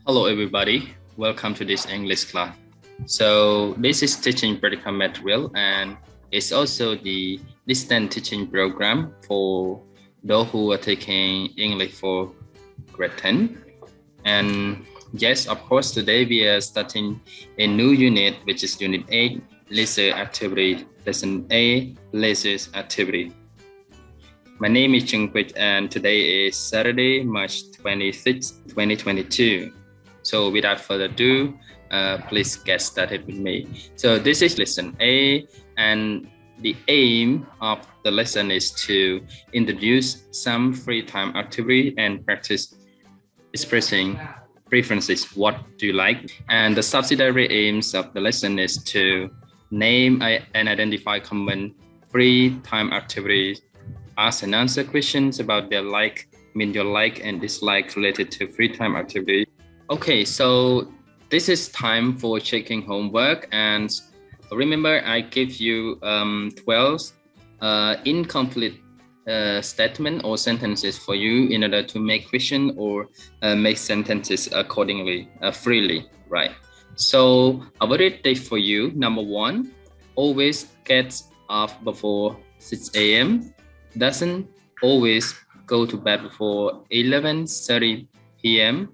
Hello everybody, welcome to this English class. So this is teaching practical material and it's also the distance teaching program for those who are taking English for grade 10. And yes, of course, today we are starting a new unit, which is unit 8, leisure activity, lesson A, leisure activity. My name is Pich and today is Saturday, March 26, 2022. So without further ado, please get started with me. So this is lesson A, and the aim of the lesson is to introduce some free time activity and practice expressing preferences. What do you like? And the subsidiary aims of the lesson is to name and identify common free time activities, ask and answer questions about their your like and dislike related to free time activities. Okay, so this is time for checking homework, and remember I gave you 12 incomplete statement or sentences for you in order to make question or make sentences accordingly, freely, right? So I will read it for you. Number 1, always gets up before 6 a.m. doesn't always go to bed before 11:30 p.m.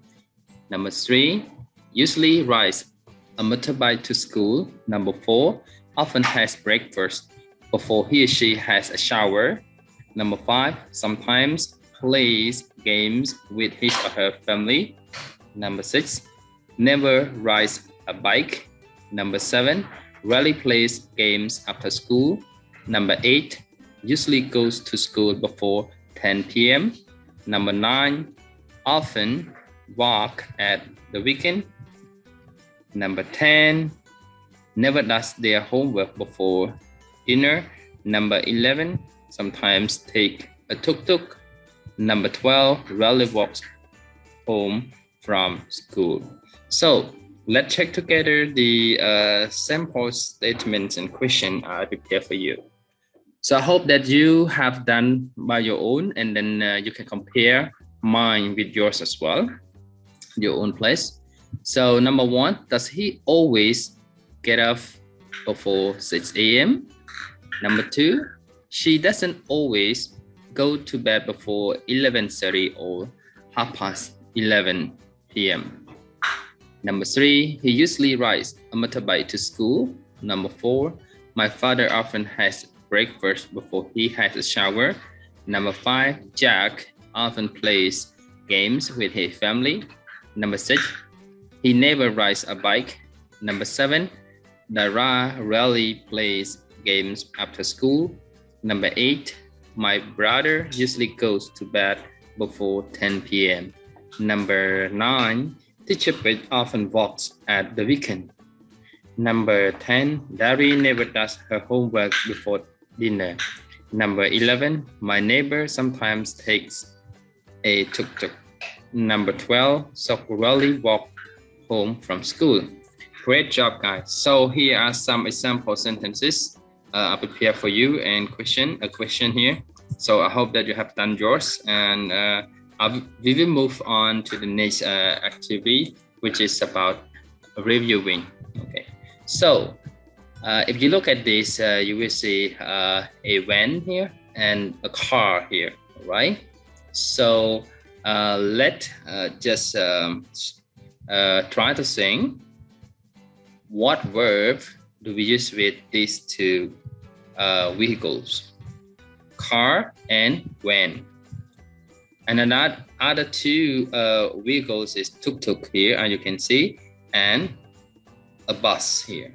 Number 3, usually rides a motorbike to school. Number 4, often has breakfast before he or she has a shower. Number 5, sometimes plays games with his or her family. Number 6, never rides a bike. Number 7, rarely plays games after school. Number 8, usually goes to school before 10 p.m. Number 9, often walk at the weekend. Number 10, never does their homework before dinner. Number 11, sometimes take a tuk-tuk. Number 12, rarely walks home from school. So let's check together the sample statements and question I prepared for you. So I hope that you have done by your own, and then you can compare mine with yours as well, your own place. So number 1, does he always get up before 6 a.m.? Number 2, she doesn't always go to bed before 11:30 or 11:30 p.m. Number 3, he usually rides a motorbike to school. Number 4, my father often has breakfast before he has a shower. Number 5, Jack often plays games with his family. Number 6, he never rides a bike. Number 7, Dara rarely plays games after school. Number 8, my brother usually goes to bed before 10 p.m. Number 9, teacher Pich often walks at the weekend. Number 10, Dari never does her homework before dinner. Number 11, my neighbor sometimes takes a tuk-tuk. Number 12, Sok rarely walk home from school. Great job, guys. So here are some example sentences I prepared for you, and a question here. So I hope that you have done yours, and we will move on to the next activity, which is about reviewing. Okay, so if you look at this, you will see a van here and a car here, right? So let's just try to sing. What verb do we use with these two vehicles? Car and van. And another other two vehicles is tuk-tuk here, as you can see, and a bus here.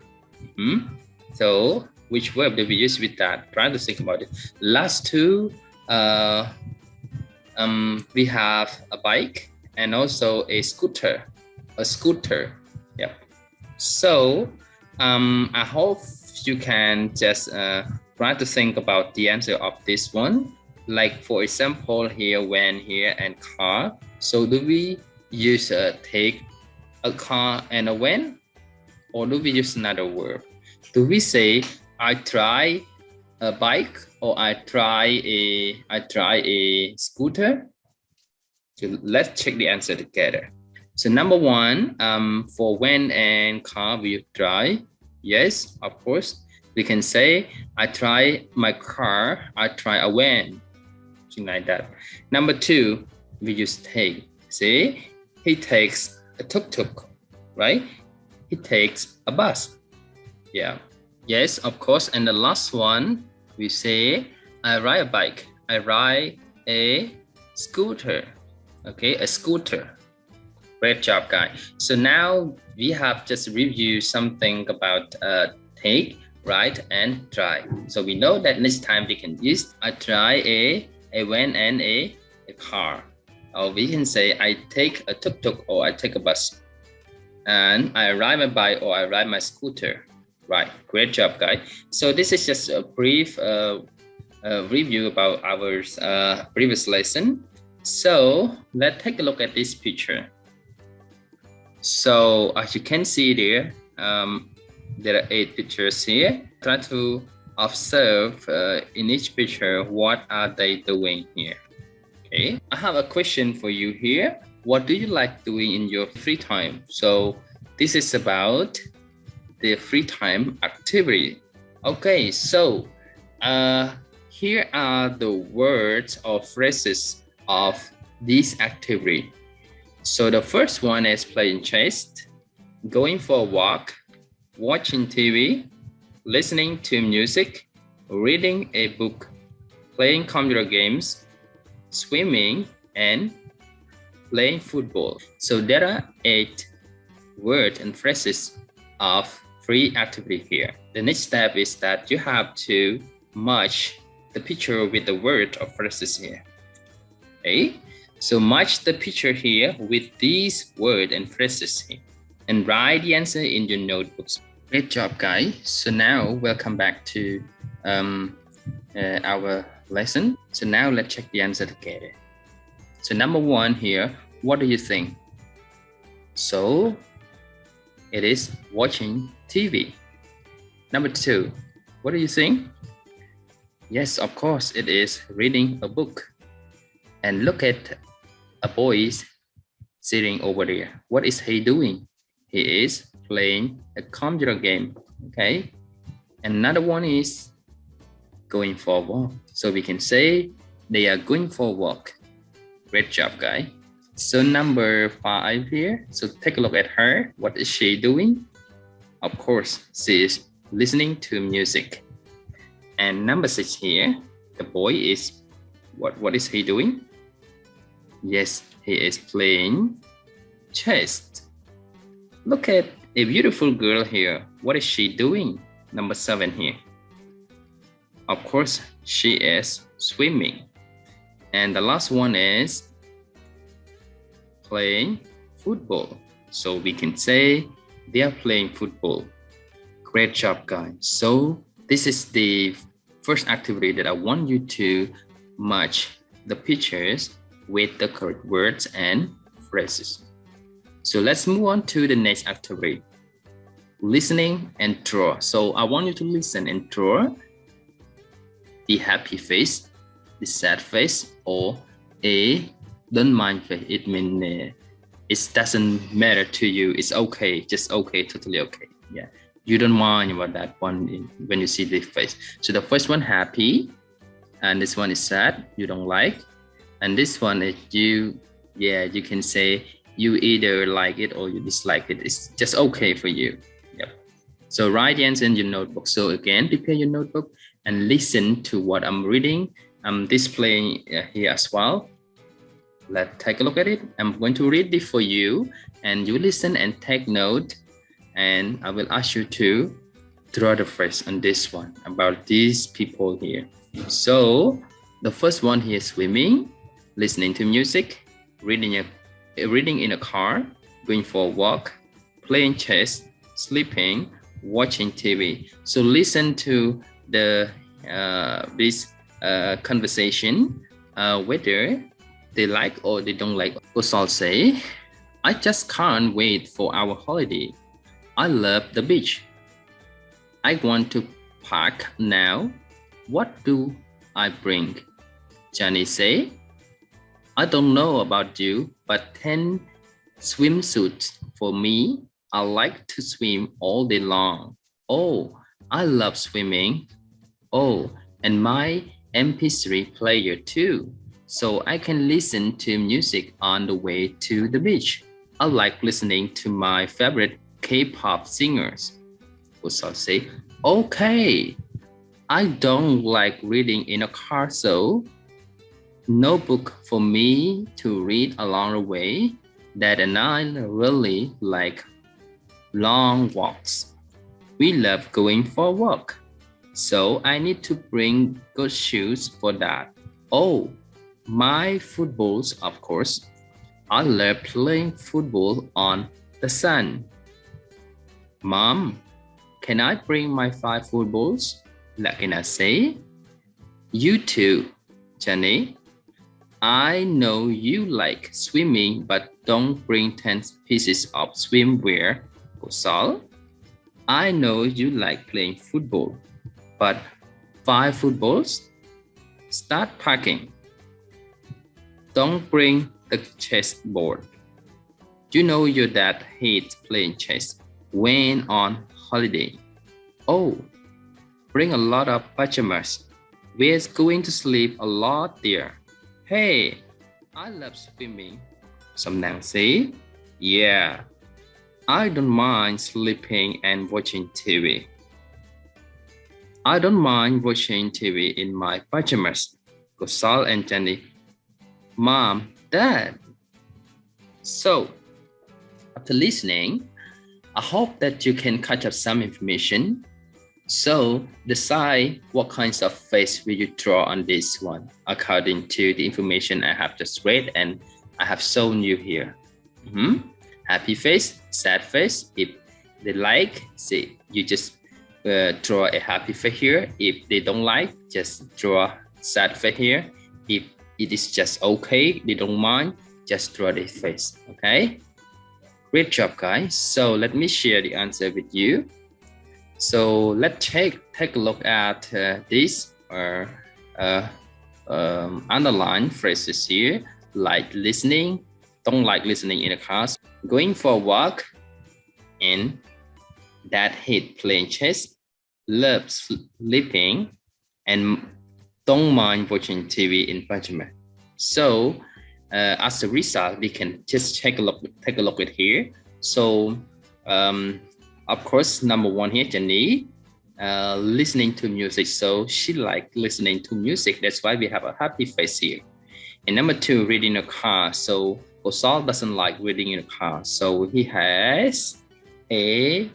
So which verb do we use with that? Try to think about it. Last two, we have a bike and also a scooter. Yeah. So I hope you can just try to think about the answer of this one. Like for example here, van here and car. So do we use take a car and a van, or do we use another verb? Do we say I try a bike, or I try a scooter? So let's check the answer together. So number one, for when and car will drive. Yes, of course. We can say, I try my car, I try a van, something like that. Number two, we use take. See, he takes a tuk-tuk, right? He takes a bus. Yeah. Yes, of course. And the last one, we say, I ride a bike. I ride a scooter. Okay, a scooter. Great job, guys. So now we have just reviewed something about take, ride, and drive. So we know that next time we can use I drive a van and a car. Or we can say I take a tuk-tuk or I take a bus. And I ride my bike or I ride my scooter. Right, great job, guys. So this is just a brief review about our previous lesson. So let's take a look at this picture. So as you can see there are 8 pictures here. Try to observe in each picture what are they doing here. Okay, I have a question for you here. What do you like doing in your free time? So this is about the free time activity. Okay, so here are the words or phrases of this activity. So the first one is playing chess, going for a walk, watching TV, listening to music, reading a book, playing computer games, swimming, and playing football. So there are 8 words and phrases of free activity here. The next step is that you have to match the picture with the word or phrases here. Okay, so match the picture here with these words and phrases here and write the answer in your notebooks. Great job, guys. So now welcome back to our lesson. So now let's check the answer together. So number 1 here, what do you think? So it is watching TV. Number 2, what do you think? Yes, of course, it is reading a book. And look at a boy sitting over there. What is he doing? He is playing a computer game. Okay. Another one is going for a walk. So we can say they are going for a walk. Great job, guys. So number 5 here. So take a look at her. What is she doing? Of course, she is listening to music. And number 6 here, the boy is, what is he doing? Yes, he is playing chess. Look at a beautiful girl here. What is she doing? Number 7 here. Of course, she is swimming. And the last one is playing football. So we can say they are playing football. Great job, guys. So this is the first activity that I want you to match the pictures with the correct words and phrases. So let's move on to the next activity. Listening and draw. So I want you to listen and draw the happy face, the sad face, or a don't mind face. It means it doesn't matter to you. It's okay, just okay, totally okay. Yeah, you don't mind about that one when you see the face. So the first one happy, and this one is sad, you don't like, and this one is you can say you either like it or you dislike it. It's just okay for you. Yep. So write the answer in your notebook. So again, prepare your notebook and listen to what I'm reading. I'm displaying here as well. Let's take a look at it. I'm going to read it for you and you listen and take note, and I will ask you to draw the phrase on this one about these people here. So the first one here is swimming, listening to music, reading in a car, going for a walk, playing chess, sleeping, watching TV. So listen to the this conversation, whether they like or they don't like. Gosal say, I just can't wait for our holiday. I love the beach. I want to park now. What do I bring? Johnny say, I don't know about you, but 10 Swimsuit. For me, I like to swim all day long. Oh, I love swimming. Oh, and my MP3 player too. So I can listen to music on the way to the beach. I like listening to my favorite K-pop singers. Also say, okay, I don't like reading in a car, so no book for me to read along the way. Dad and I really like long walks. We love going for a walk. So I need to bring good shoes for that. Oh, my footballs, of course. I love playing football on the sun. Mom, can I bring my 5 footballs? Like can I say? You too, Jenny. I know you like swimming, but don't bring 10 pieces of swimwear. Gosal. I know you like playing football, but 5 footballs? Start packing. Don't bring the chessboard. You know your dad hates playing chess when on holiday. Oh, bring a lot of pajamas. We're going to sleep a lot there. Hey, I love swimming. Some Nancy. Yeah, I don't mind sleeping and watching TV. I don't mind watching TV in my pajamas. Gosal and Jenny. Mom, Dad. So, after listening, I hope that you can catch up some information. So, decide what kinds of face will you draw on this one according to the information I have just read and I have shown you here. Happy face, sad face. If they like, say you just draw a happy face here. If they don't like, just draw sad face here. If it is just okay, they don't mind, just draw the face. Okay, great job, guys. So let me share the answer with you. So let's take a look at these underlined phrases here, like listening, don't like listening in a class, going for a walk, and that hate playing chess, love sleeping, and don't mind watching TV in pajamas. So as a result, we can just take a look at here. So of course, number 1 here, Jenny, listening to music. So she likes listening to music. That's why we have a happy face here. And number 2, reading a car. So Osal doesn't like reading in a car. So he has a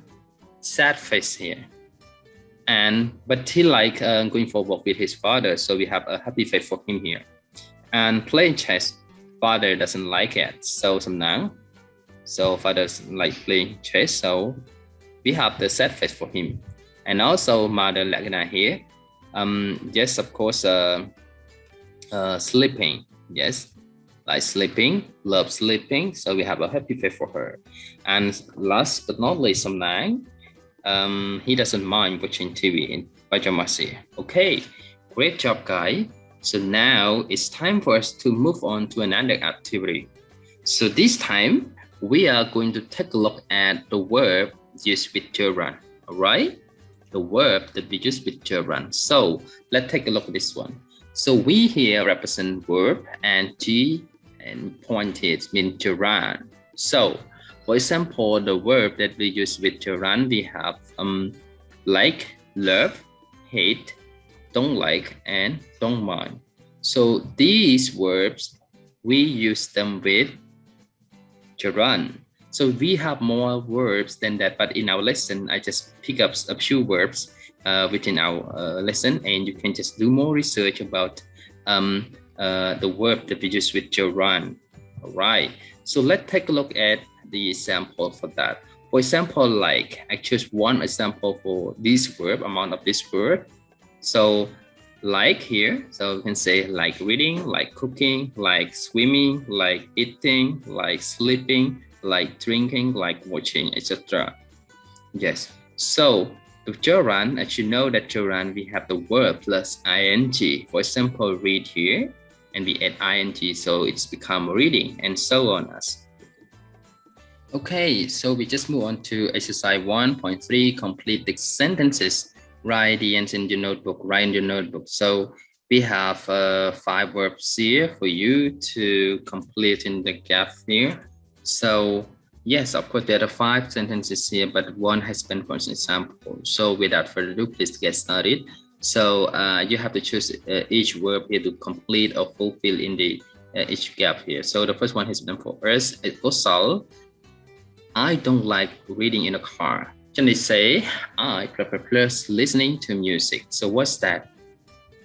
sad face here. But he likes going for a walk with his father. So we have a happy face for him here. And playing chess, father doesn't like it. So Samnang. So father doesn't like playing chess. So we have the sad face for him. And also mother Lagna here. Yes, of course, sleeping. Yes, like sleeping, love sleeping. So we have a happy face for her. And last but not least, Samnang, he doesn't mind watching TV in pajamas here. Okay, great job, guys. So now it's time for us to move on to another activity. So this time, we are going to take a look at the verb used with gerund. All right, the verb that we use with gerund. So let's take a look at this one. So we here represent verb and G and pointed mean gerund. So for example, the verb that we use with gerund, we have like, love, hate, don't like, and don't mind. So these verbs, we use them with gerund. So we have more verbs than that, but in our lesson, I just pick up a few verbs within our lesson, and you can just do more research about the verb that we use with gerund. All right, so let's take a look at the example for that. For example, like I choose one example for this verb, amount of this verb. So like here, so you can say like reading, like cooking, like swimming, like eating, like sleeping, like drinking, like watching, etc. Yes, so the gerund, as you know that gerund, we have the verb plus ing. For example, read here, and we add ing, so it's become reading, and so on. Okay, so we just move on to exercise 1.3, complete the sentences. Write the answer in your notebook, write in your notebook. So we have 5 verbs here for you to complete in the gap here. So yes, of course, there are 5 sentences here, but one has been for example. So without further ado, please get started. So you have to choose each verb here to complete or fulfill in the each gap here. So the first one has been for us, Osal. I don't like reading in a car. Can they say, I prefer listening to music. So what's that?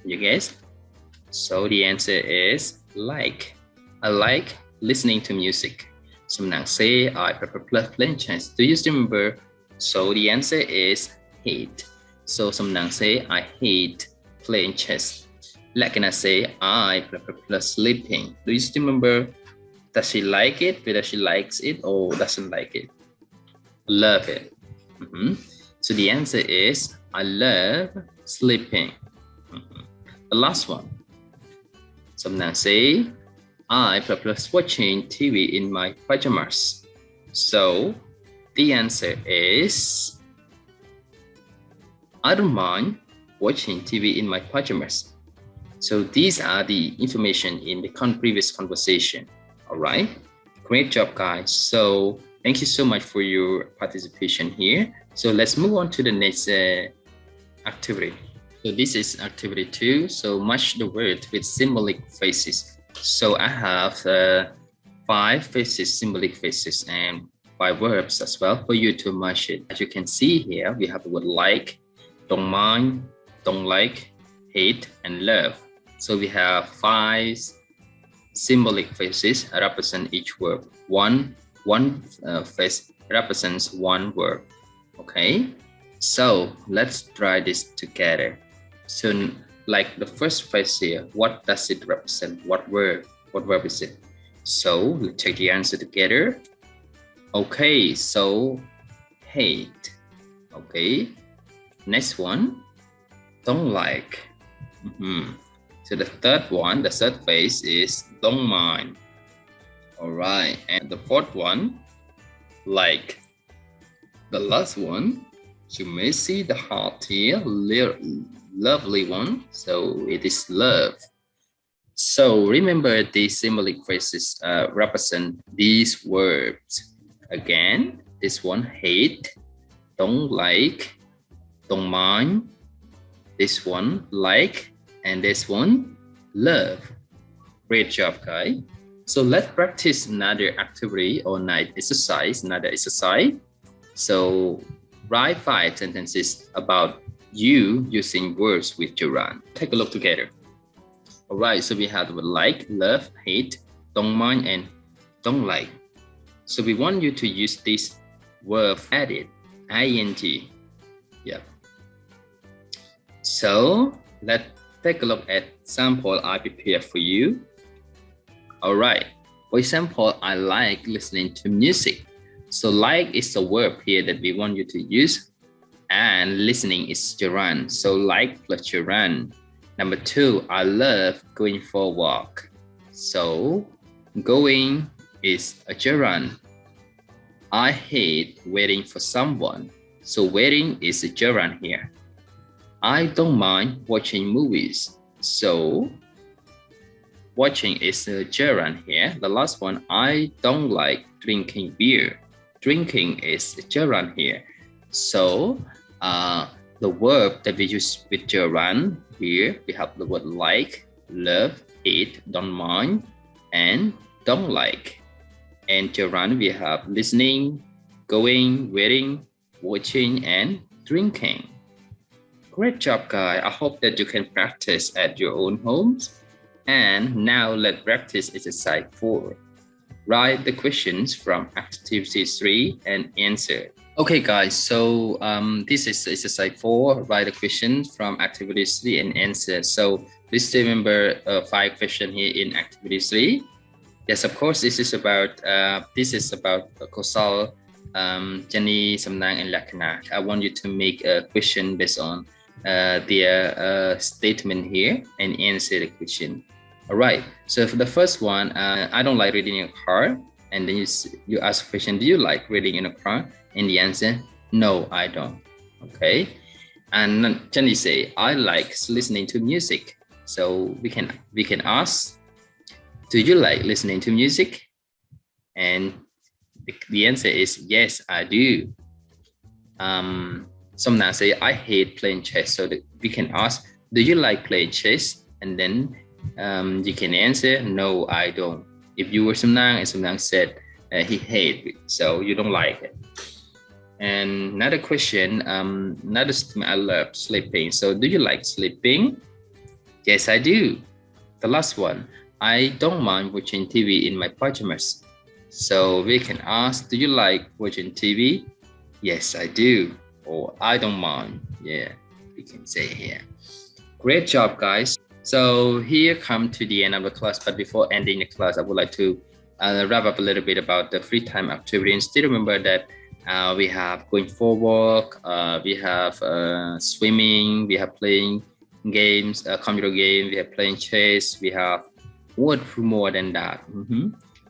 You guess? So the answer is like. I like listening to music. Some now say, I prefer playing chess. Do you still remember? So the answer is hate. So some now say, I hate playing chess. Like can I say, I prefer sleeping. Do you still remember? Does she like it? Whether she likes it or doesn't like it? Love it. So the answer is I love sleeping. The last one. Some now say I prefer watching TV in my pajamas. So the answer is I don't mind watching TV in my pajamas. So these are the information in the previous conversation. All right, great job, guys. So thank you so much for your participation here. So let's move on to the next activity. So this is activity 2. So match the word with symbolic phrases. So I have 5 phrases, symbolic phrases, and 5 verbs as well for you to match it. As you can see here, we have the word like, don't mind, don't like, hate, and love. So we have 5 symbolic phrases represent each verb. One phrase represents one verb. Okay, so let's try this together. So like the first phrase here, what does it represent? What verb is it? So let's check the answer together. Okay, so hate. Okay, next one, don't like. So the third phrase is don't mind. All right, and the fourth one, like. The last one, you may see the heart here, lovely one. So it is love. So remember the symbolic phrases represent these verbs. Again, this one hate, don't like, don't mind. This one like, and this one love. Great job, guys. So let's practice another activity or another exercise. So write 5 sentences about you using words with gerund. Take a look together. All right, so we have the word like, love, hate, don't mind, and don't like. So we want you to use this verb added, ing. Yeah. So let's take a look at sample I prepared for you. All right, for example, I like listening to music. So like is a verb here that we want you to use, and listening is gerund. So like plus gerund. Number 2, I love going for a walk. So going is a gerund. I hate waiting for someone. So waiting is a gerund here. I don't mind watching movies. So watching is a gerund here. The last one, I don't like drinking beer. Drinking is a gerund here. So the verb that we use with gerund here, we have the word like, love, hate, don't mind, and don't like. And gerund we have listening, going, waiting, watching, and drinking. Great job, guys. I hope that you can practice at your own homes. And now let's practice exercise 4. Write the questions from activity 3 and answer. Okay, guys, so this is exercise 4. Write the questions from activity 3 and answer. So please remember 5 questions here in activity 3. Yes, of course, this is about Kosal, Jenny, Samnang, and Lakana. I want you to make a question based on their statement here and answer the question. All right, so for the first one, I don't like reading in a car. and then you ask a question, do you like reading in a car? And the answer, no, I don't. Okay. And then you say, I like listening to music. So we can ask, do you like listening to music? And the answer is yes, I do. Sometimes say, I hate playing chess. So we can ask, do you like playing chess? And then you can answer, no, I don't. If you were Samnang and Samnang said he hates it, so you don't like it. And another question, another statement, I love sleeping. So do you like sleeping? Yes, I do. The last one, I don't mind watching TV in my pajamas. So we can ask, do you like watching TV? Yes, I do. Or I don't mind. Yeah, we can say here. Great job, guys. So here come to the end of the class. But before ending the class, I would like to wrap up a little bit about the free time activity. And still remember that we have going for walk, we have swimming, we have playing games, computer game, we have playing chess, we have what more than that.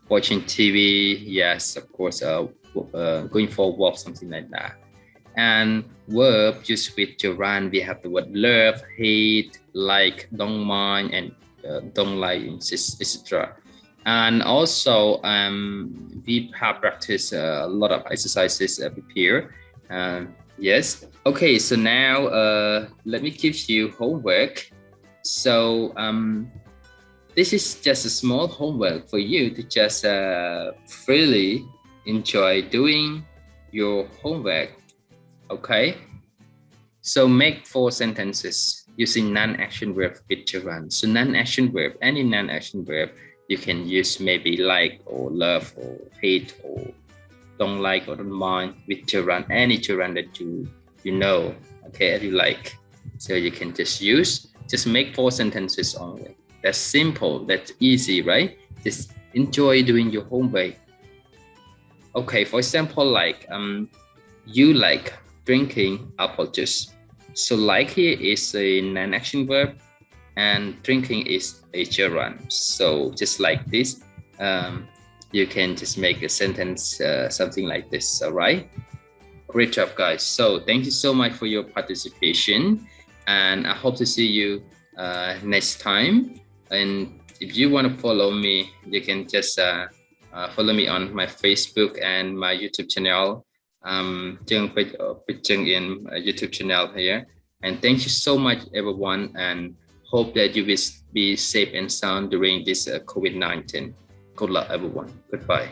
Watching TV, yes, of course, going for a walk, something like that. And verb just with gerund, we have the word love, hate, like, don't mind, and don't like, etc. And also we have practiced a lot of exercises here. Yes. Okay, so now let me give you homework. So this is just a small homework for you to just freely enjoy doing your homework. Okay, so make 4 sentences using non-action verb with gerund. So non-action verb, any non-action verb, you can use maybe like or love or hate or don't like or don't mind with gerund, any gerund that you know, okay, that you like. So you can just make 4 sentences only. That's simple, that's easy, right? Just enjoy doing your homework. Okay, for example, like you like drinking apple juice. So like here is a non-action verb and drinking is a gerund. So just like this, you can just make a sentence something like this. All right, great job, guys. So thank you so much for your participation, and I hope to see you next time. And if you want to follow me, you can just follow me on my Facebook and my YouTube channel, Pich in YouTube channel here. And thank you so much, everyone, and hope that you will be safe and sound during this COVID-19. Good luck, everyone. Goodbye.